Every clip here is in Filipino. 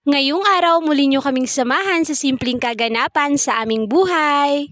Ngayong araw muli niyo kaming samahan sa simpleng kaganapan sa aming buhay.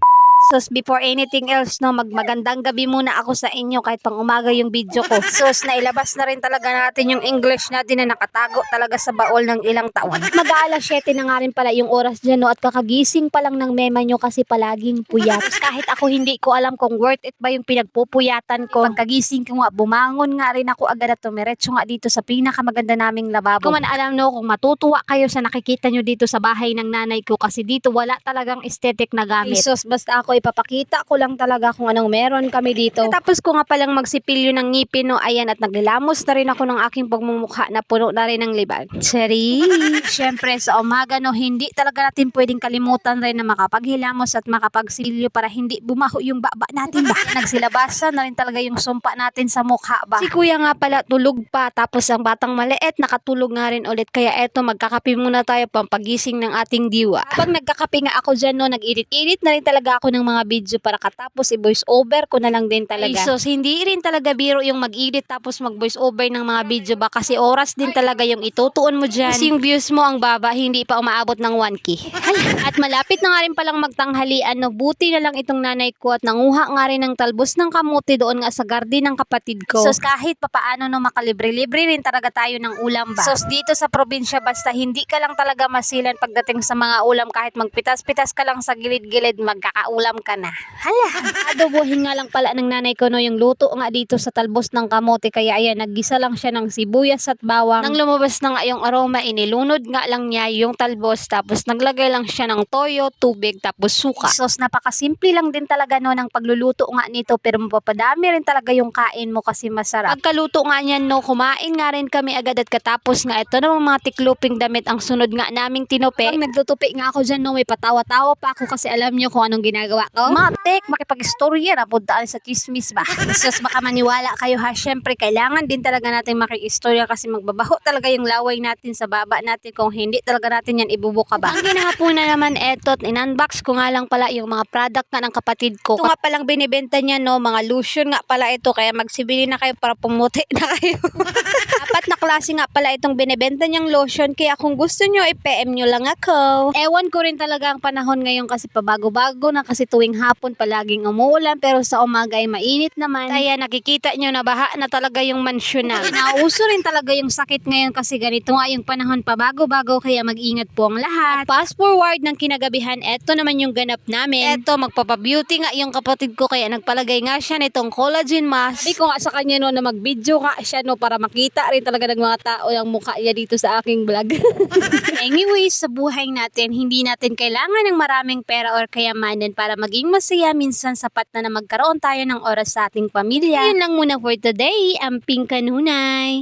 Sus, before anything else, no, magmagandang gabi muna ako sa inyo kahit pang umaga yung video ko. Sus, nailabas na rin talaga natin yung English natin na nakatago talaga sa baol ng ilang taon. Mag-aalas 7 na nga rin pala yung oras dyan, no, at kakagising pa lang ng mema nyo kasi palaging puyat. Kahit ako hindi ko alam kung worth it ba yung pinagpupuyatan ko. Pagkagising ko nga, bumangon nga rin ako agad at tumiretso nga dito sa pinakamaganda naming lababo. Kung man alam, no, kung matutuwa kayo sa nakikita nyo dito sa bahay ng nanay ko kasi dito wala talagang aesthetic na gamit. Sus, basta ako ipapakita ko lang talaga kung anong meron kami dito. Tapos ko nga palang magsipilyo ng ngipin, no, ayan, at naglilamos na rin ako ng aking pagmumukha na puno na rin ng libag. Tsari! Siyempre sa umaga, no, hindi talaga natin pwedeng kalimutan rin na makapaghilamos at makapagsilyo para hindi bumaho yung baba natin ba. Nagsilabasan na rin talaga yung sumpa natin sa mukha ba. Si kuya nga pala tulog pa, tapos ang batang maliit nakatulog nga rin ulit, kaya eto magkakape muna tayo pampagising ng ating diwa. Pag nagkakape nga ako dyan, no, nag-edit na rin talaga ako ng mga video para katapos i-voice over ko na lang din talaga. Ay, sus, hindi rin talaga biro yung mag-edit tapos mag-voice over ng mga video ba kasi oras din talaga yung itutuon mo dyan. Kasi yung views mo ang baba, hindi pa umaabot ng 1K. At malapit na nga rin palang magtanghalian, no, buti na lang itong nanay ko at nanguha nga rin ng talbos ng kamuti doon nga sa garden ng kapatid ko. Sus, kahit papaano, no, makalibre-libre rin talaga tayo ng ulam ba. Sus, dito sa probinsya basta hindi ka lang talaga masilan pagdating sa mga ulam, kahit magpitas-pitas ka lang sa gilid-gilid magkakaulam ka na. Hala, adobohin nga lang pala ng nanay ko, no, yung luto nga dito sa talbos ng kamote, kaya ayan, naggisa lang siya ng sibuyas at bawang. Nang lumabas na nga yung aroma, inilunod nga lang niya yung talbos, tapos naglagay lang siya ng toyo, tubig, tapos suka. Sos, napakasimple lang din talaga, no, ng pagluluto nga nito, pero mapapadami rin talaga yung kain mo kasi masarap. Pagkaluto nga niyan, no, kumain nga rin kami agad at katapos nga ito ng mga tikluping damit ang sunod nga naming tinupi. Pag nagtutupi nga ako dyan, no, may patawa-tawa pa ako kasi alam nyo kung anong ginagawa ko. Matik, makipag-istorya na puntaan sa chismis ba. Sus, baka maniwala kayo ha, syempre kailangan din talaga natin makikistorya kasi magbabaho talaga yung laway natin sa baba natin kung hindi talaga natin yan ibubuka ba. Ang ginahaponan naman eto, in-unbox ko nga lang pala yung mga product nga ng kapatid ko. Ito nga palang binibenta niya, no, mga lotion nga pala ito, kaya magsibili na kayo para pumuti na kayo. Apat na klase nga pala itong binibenta niyang lotion, kaya kung gusto nyo, i-PM nyo lang ako. Ewan ko rin talaga ang panahon ngayon kasi pabago-bago na kasi tuwing hapon palaging umuulan pero sa umaga ay mainit naman. Kaya nakikita nyo na baha na talaga yung mansyon na. Nauso rin talaga yung sakit ngayon kasi ganito nga yung panahon pabago-bago, kaya mag-ingat po ang lahat. At fast forward ng kinagabihan, eto naman yung ganap namin. Eto, magpapabeauty nga yung kapatid ko, kaya nagpalagay nga siya nitong collagen mask. Di ko nga sa kanya, no, na mag-video nga siya, no, para makita rin talaga ng mga tao yung mukha niya dito sa aking vlog. Anyways, sa buhay natin, hindi natin kailangan ng maraming pera or kayamanan para maging masaya. Minsan sapat na magkaroon tayo ng oras sa ating pamilya. Yun lang muna for today. Ang Pink Kanunay.